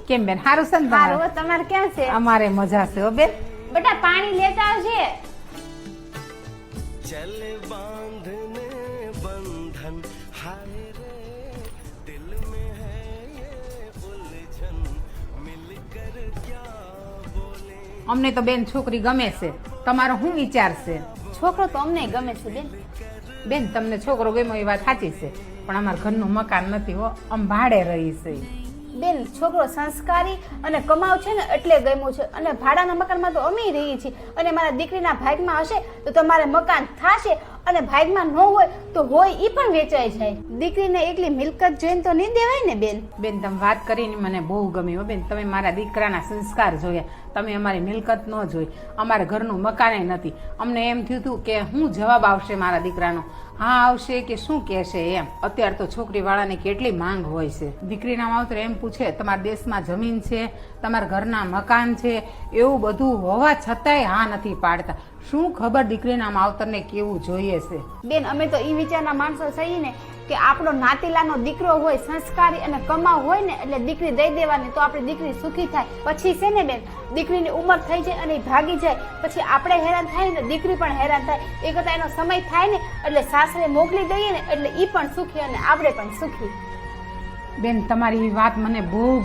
કેમ બેન સારું છે ને સારું હો, તમારે કેમ છે? અમારે મજા છે હો બેન. બેટા પાણી લેતા આવજે. चले बांधने बंधन हाय रे दिल में है ये उलझन मिलकर क्या बोले। અમને તો બેન છોકરી ગમે છે, તમારો શું વિચાર છે? છોકરો તો અમને ગમે છે બેન. બેન તમને છોકરો ગમ્યો એ વાત સાચી છે, પણ અમારા ઘરનું મકાન નથી હો, અમે ભાડે રહી છે. બેન છોકરો સંસ્કારી અને કમાવ છે ને એટલે ગમ્યું છે, અને ભાડાના મકાનમાં તો અમે રહીએ છીએ, અને મારા દીકરીના ભાગમાં હશે તો તમારે મકાન થશે, અને ભાગમાં ન હોય તો હોય ઈ પણ વેચાઈ જાય. દીકરીને એકલી મિલકત જોઈને તો નહીં દેવાય ને બેન. બેન તમે વાત કરીને મને બહુ ગમી હો બેન. તમે મારા દીકરાના સંસ્કાર જોયા, તમે અમારી મિલકત ન જોઈ, અમારા ઘરનું મકાને નથી. અમને એમ થયું હતું કે શું જવાબ આવશે મારા દીકરાનો, હા આવશે કે શું કહેશે એમ. અત્યારે તો છોકરીવાળાની કેટલી માંગ હોય છે. દીકરીના માવતર એમ પૂછે તમારા દેશમાં જમીન છે, તમારા ઘરના મકાન છે, એવું બધું હોવા છતાંય હા નથી પાડતા. શું ખબર દીકરીના માવતરને કેવું જોઈએ છે. બેન અમે તો ઈ વિચારના માણસો છીએ ને કે આપણો નાતીલાનો દીકરો હોય, સંસ્કારી અને કમાવ હોય ને એટલે દીકરી દઈ દેવાની, તો આપણી દીકરી સુખી થાય. પછી છે ને બેન દીકરીની ઉંમર થઈ જાય અને ભાગી જાય, પછી આપણે હેરાન થાય ને દીકરી પણ હેરાન થાય. એ કરતા એનો સમય થાય ને એટલે સાસરે મોકલી દઈએ ને એટલે ઈ પણ સુખી અને આપણે પણ સુખી. બેન તમારી વાત મને બહુ